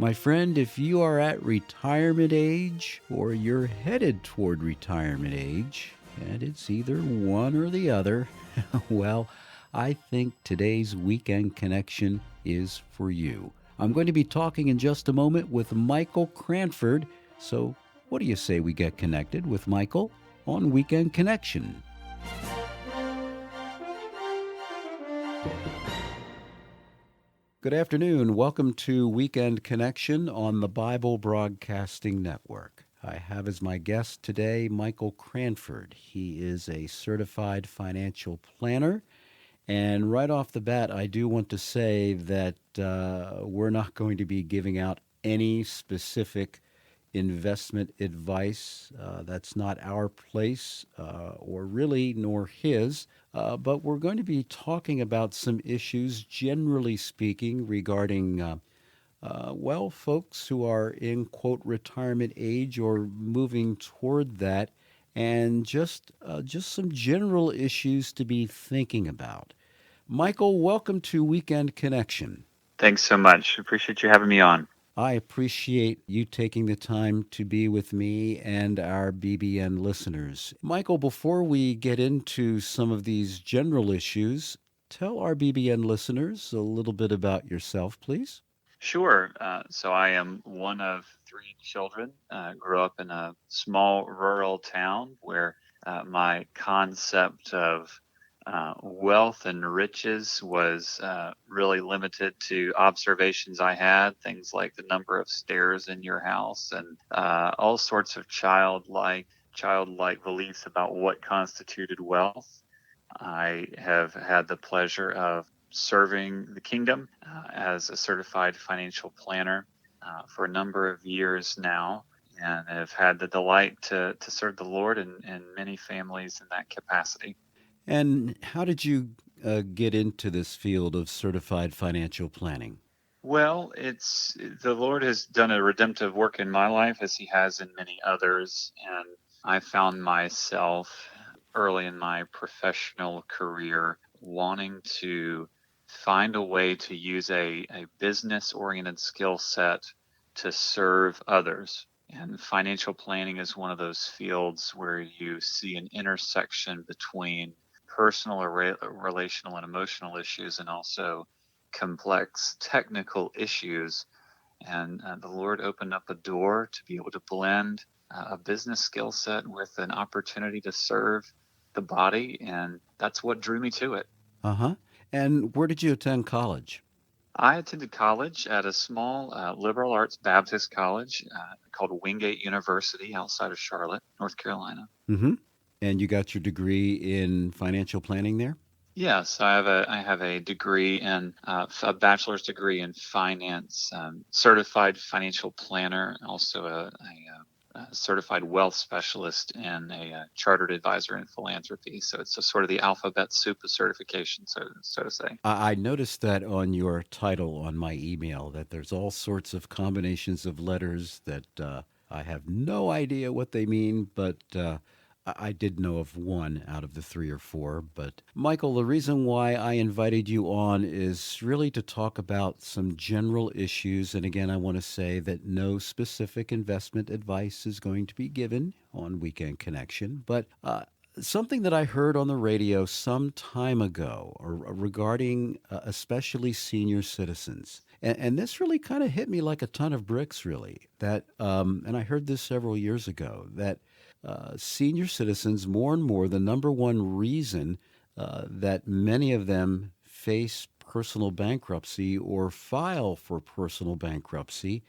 My friend, if you are at retirement age or you're headed toward retirement age, and it's either one or the other, well, I think today's Weekend Connection is for you. I'm going to be talking in just a moment with Michael Cranford. So, what do you say we get connected with Michael on Weekend Connection? Good afternoon. Welcome to Weekend Connection on the Bible Broadcasting Network. I have as my guest today Michael Cranford. He is a certified financial planner. And right off the bat, I do want to say that we're not going to be giving out any specific investment advice. That's not our place, or really nor his. But we're going to be talking about some issues, generally speaking, regarding, folks who are in, quote, retirement age or moving toward that, and just some general issues to be thinking about. Michael, welcome to Weekend Connection. Thanks so much. Appreciate you having me on. I appreciate you taking the time to be with me and our BBN listeners. Michael, before we get into some of these general issues, tell our BBN listeners a little bit about yourself, please. Sure. So I am one of three children. Grew up in a small rural town where my concept of wealth and riches was really limited to observations I had, things like the number of stairs in your house and all sorts of childlike beliefs about what constituted wealth. I have had the pleasure of serving the kingdom as a certified financial planner for a number of years now, and have had the delight to serve the Lord and many families in that capacity. And how did you get into this field of certified financial planning? Well, it's the Lord has done a redemptive work in my life as He has in many others, and I found myself early in my professional career wanting to find a way to use a business oriented skill set to serve others. And financial planning is one of those fields where you see an intersection between personal, relational, and emotional issues, and also complex technical issues. And the Lord opened up a door to be able to blend a business skill set with an opportunity to serve the body. And that's what drew me to it. Uh huh. And where did you attend college? I attended college at a small liberal arts Baptist college called Wingate University outside of Charlotte, North Carolina. Mm hmm. And you got your degree in financial planning there? Yes, I have a degree in a bachelor's degree in finance, certified financial planner, also a certified wealth specialist, and a chartered advisor in philanthropy. So it's a sort of the alphabet soup of certification, so to say. I noticed that on your title on my email that there's all sorts of combinations of letters that I have no idea what they mean, but I did know of one out of the three or four. But Michael, the reason why I invited you on is really to talk about some general issues. And again, I want to say that no specific investment advice is going to be given on Weekend Connection, but something that I heard on the radio some time ago regarding especially senior citizens. And this really kind of hit me like a ton of bricks, really. And I heard this several years ago, that senior citizens, more and more, the number one reason that many of them face personal bankruptcy or file for personal bankruptcy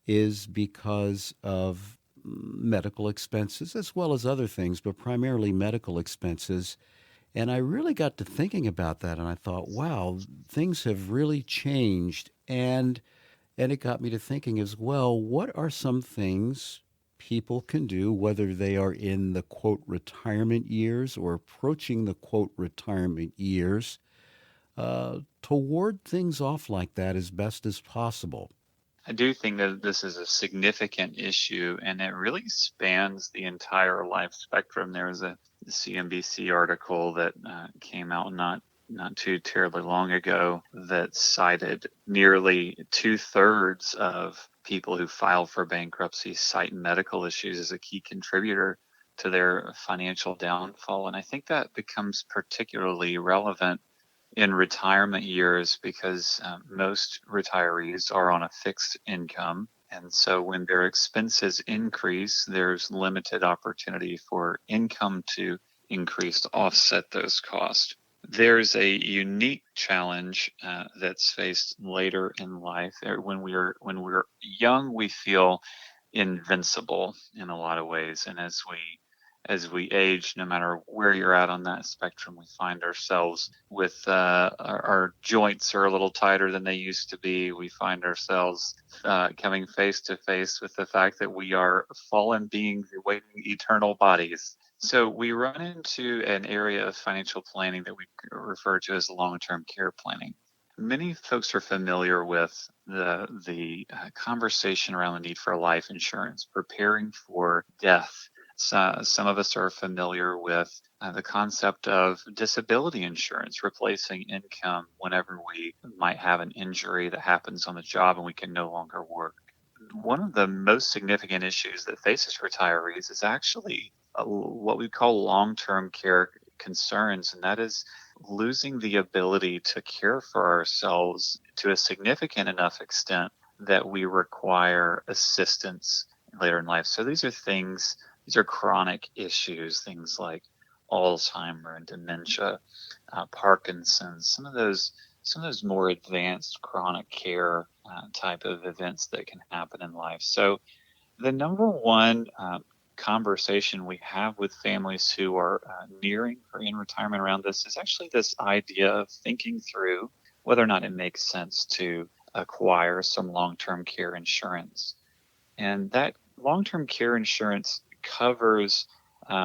is because of medical expenses as well as other things, but primarily medical expenses. And I really got to thinking about that, and I thought, wow, things have really changed. And it got me to thinking as well, what are some things people can do, whether they are in the quote retirement years or approaching the quote retirement years, to ward things off like that as best as possible? I do think that this is a significant issue, and it really spans the entire life spectrum. There was a CNBC article that came out not not too terribly long ago that cited nearly two-thirds of people who file for bankruptcy cite medical issues as a key contributor to their financial downfall. And I think that becomes particularly relevant in retirement years because most retirees are on a fixed income. And so when their expenses increase, there's limited opportunity for income to increase to offset those costs. There's a unique challenge that's faced later in life. When we're young, we feel invincible in a lot of ways, and as we age, no matter where you're at on that spectrum, we find ourselves with our joints are a little tighter than they used to be. We find ourselves coming face to face with the fact that we are fallen beings awaiting eternal bodies. So we run into an area of financial planning that we refer to as long-term care planning. Many folks are familiar with the conversation around the need for life insurance, preparing for death. So, some of us are familiar with the concept of disability insurance, replacing income whenever we might have an injury that happens on the job and we can no longer work. One of the most significant issues that faces retirees is actually what we call long-term care concerns, and that is losing the ability to care for ourselves to a significant enough extent that we require assistance later in life. So these are chronic issues, things like Alzheimer and dementia, Parkinson's, some of those more advanced chronic care type of events that can happen in life. So the number one conversation we have with families who are nearing or in retirement around this is actually this idea of thinking through whether or not it makes sense to acquire some long-term care insurance. And that long-term care insurance covers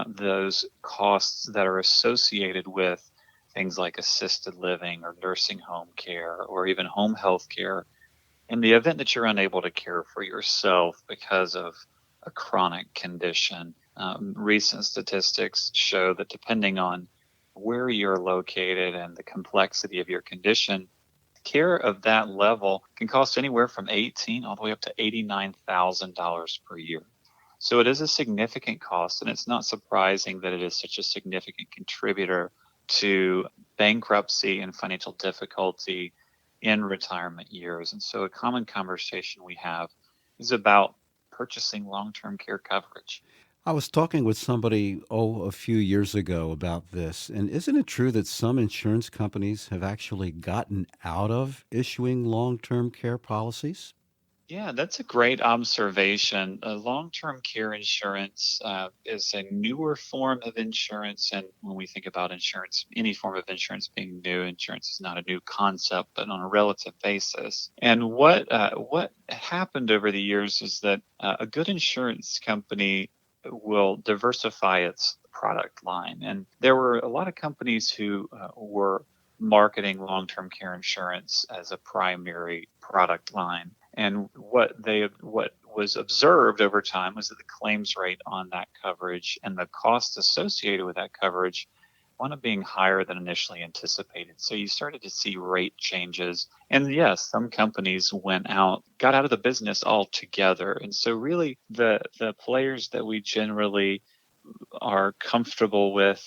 those costs that are associated with things like assisted living or nursing home care or even home health care in the event that you're unable to care for yourself because of a chronic condition. Recent statistics show that depending on where you're located and the complexity of your condition, care of that level can cost anywhere from 18 all the way up to $89,000 per year. So it is a significant cost, and it's not surprising that it is such a significant contributor to bankruptcy and financial difficulty in retirement years. And so a common conversation we have is about purchasing long-term care coverage. I was talking with somebody, a few years ago about this. And isn't it true that some insurance companies have actually gotten out of issuing long term care policies? Yeah, that's a great observation. Long-term care insurance is a newer form of insurance, and when we think about insurance, any form of insurance being new, insurance is not a new concept, but on a relative basis. And what happened over the years is that a good insurance company will diversify its product line, and there were a lot of companies who were marketing long-term care insurance as a primary product line. And what was observed over time was that the claims rate on that coverage and the cost associated with that coverage wound up being higher than initially anticipated. So you started to see rate changes. And yes, some companies got out of the business altogether. And so really the players that we generally are comfortable with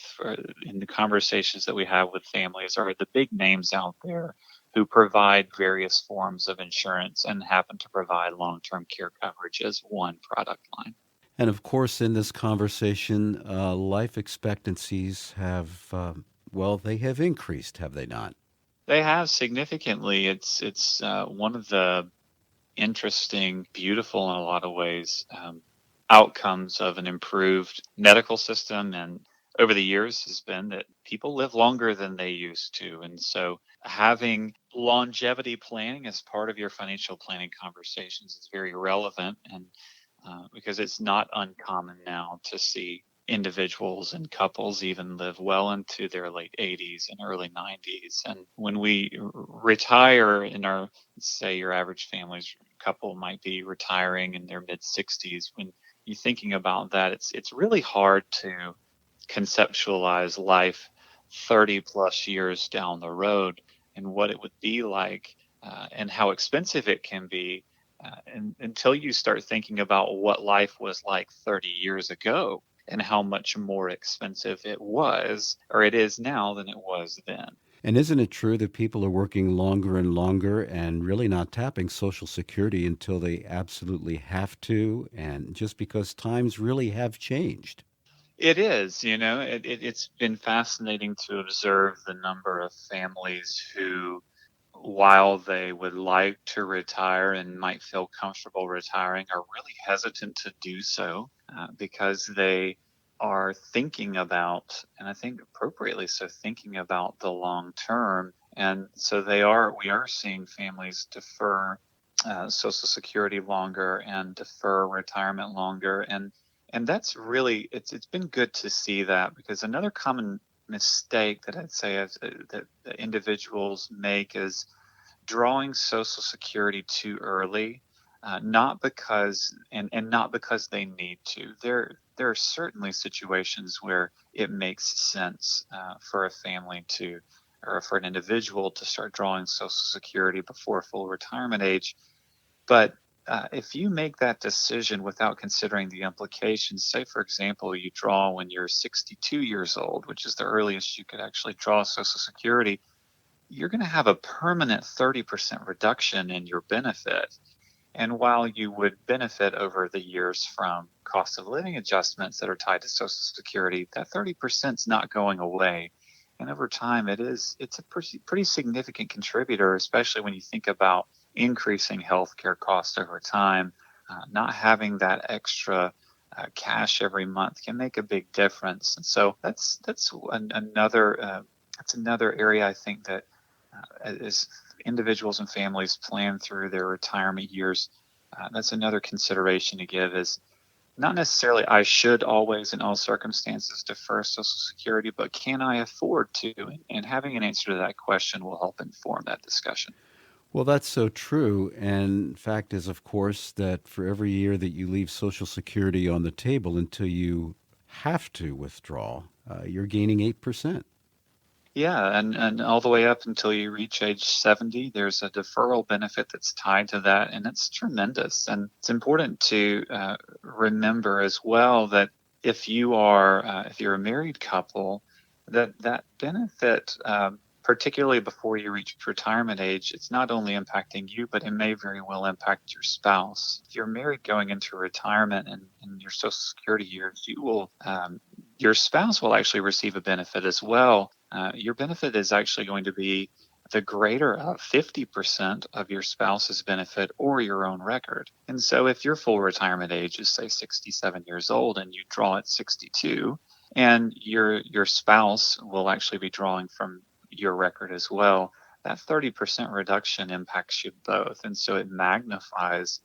in the conversations that we have with families are the big names out there who provide various forms of insurance and happen to provide long-term care coverage as one product line. And of course, in this conversation, life expectancies have, well, they have increased, have they not? They have significantly. It's one of the interesting, beautiful in a lot of ways outcomes of an improved medical system and over the years has been that people live longer than they used to. And so having longevity planning as part of your financial planning conversations is very relevant and because it's not uncommon now to see individuals and couples even live well into their late 80s and early 90s. And when we retire in our, say, your average family's couple might be retiring in their mid 60s. When you're thinking about that, it's really hard to conceptualize life 30 plus years down the road and what it would be like and how expensive it can be. And until you start thinking about what life was like 30 years ago and how much more expensive it was or it is now than it was then. And isn't it true that people are working longer and longer and really not tapping Social Security until they absolutely have to? And just because times really have changed. It is, it's been fascinating to observe the number of families who, while they would like to retire and might feel comfortable retiring, are really hesitant to do so because they are thinking about, and I think appropriately so, thinking about the long term. And so we are seeing families defer Social Security longer and defer retirement longer. And that's really, it's been good to see that because another common mistake that I'd say that individuals make is drawing Social Security too early, not because and not because they need to. There are certainly situations where it makes sense for a family to or for an individual to start drawing Social Security before full retirement age. But if you make that decision without considering the implications, say, for example, you draw when you're 62 years old, which is the earliest you could actually draw Social Security, you're going to have a permanent 30% reduction in your benefit. And while you would benefit over the years from cost of living adjustments that are tied to Social Security, that 30% is not going away. And over time, it's a pretty significant contributor, especially when you think about increasing healthcare costs over time. Not having that extra cash every month can make a big difference. And so that's another area I think that as individuals and families plan through their retirement years, that's another consideration to give is not necessarily I should always in all circumstances defer Social Security, but can I afford to? And having an answer to that question will help inform that discussion. Well, that's so true. And fact is, of course, that for every year that you leave Social Security on the table until you have to withdraw, you're gaining 8%. Yeah, and all the way up until you reach age 70, there's a deferral benefit that's tied to that, and it's tremendous. And it's important to remember as well that if you're a married couple, that benefit, particularly before you reach retirement age, it's not only impacting you, but it may very well impact your spouse. If you're married going into retirement and in your Social Security years, your spouse will actually receive a benefit as well. Your benefit is actually going to be the greater of 50% of your spouse's benefit or your own record. And so if your full retirement age is say 67 years old and you draw at 62 and your spouse will actually be drawing from your record as well, that 30% reduction impacts you both. And so it magnifies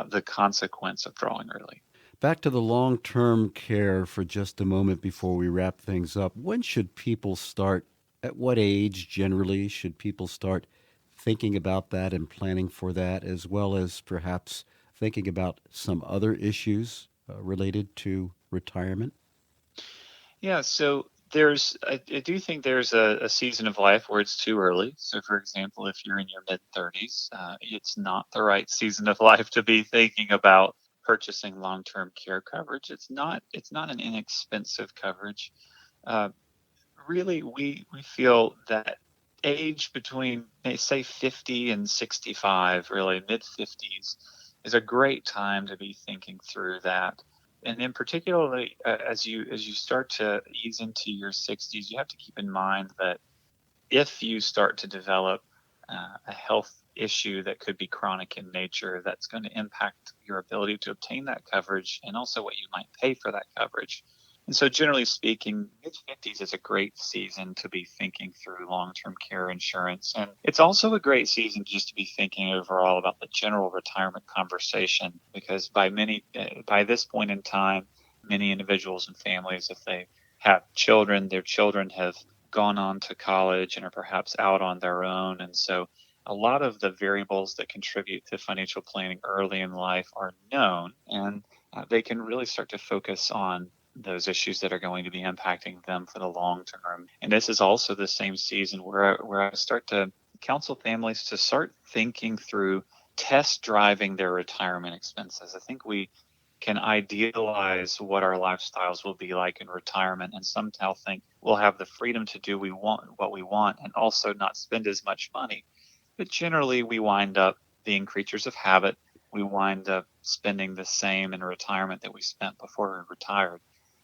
the consequence of drawing early. Back to the long term care for just a moment before we wrap things up. When should people start? At what age generally should people start thinking about that and planning for that, as well as perhaps thinking about some other issues related to retirement? Yeah, so I do think there's a season of life where it's too early. So, for example, if you're in your mid 30s, it's not the right season of life to be thinking about purchasing long-term care coverage. It's not an inexpensive coverage. Uh, Really, we feel that age between say 50 and 65, really mid 50s, is a great time to be thinking through that. And in particularly as you start to ease into your 60s, you have to keep in mind that if you start to develop a health issue that could be chronic in nature, that's going to impact your ability to obtain that coverage and also what you might pay for that coverage. And so, generally speaking, mid 50s is a great season to be thinking through long term care insurance. And it's also a great season just to be thinking overall about the general retirement conversation because by this point in time, many individuals and families, if they have children, their children have gone on to college and are perhaps out on their own. And so a lot of the variables that contribute to financial planning early in life are known, and they can really start to focus on those issues that are going to be impacting them for the long term. And this is also the same season where I start to counsel families to start thinking through test driving their retirement expenses. I think we can idealize what our lifestyles will be like in retirement and somehow think we'll have the freedom to do what we want and also not spend as much money. But generally, we wind up being creatures of habit. We wind up spending the same in retirement that we spent before we retired.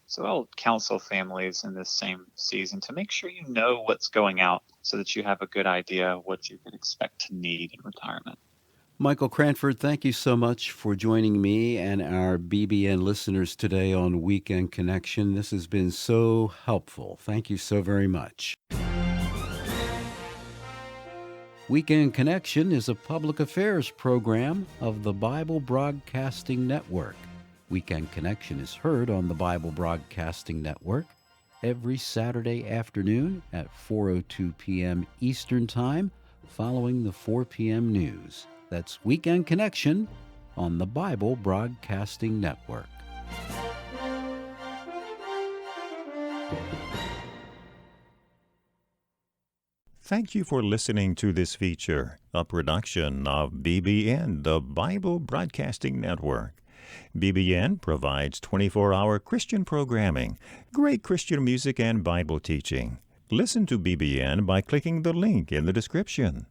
So I'll counsel families in this same season to make sure you know what's going out so that you have a good idea of what you can expect to need in retirement. Michael Cranford, thank you so much for joining me and our BBN listeners today on Weekend Connection. This has been so helpful. Thank you so very much. Weekend Connection is a public affairs program of the Bible Broadcasting Network. Weekend Connection is heard on the Bible Broadcasting Network every Saturday afternoon at 4:02 p.m. Eastern Time, following the 4 p.m. news. That's Weekend Connection on the Bible Broadcasting Network. Thank you for listening to this feature, a production of BBN, the Bible Broadcasting Network. BBN provides 24-hour Christian programming, great Christian music, and Bible teaching. Listen to BBN by clicking the link in the description.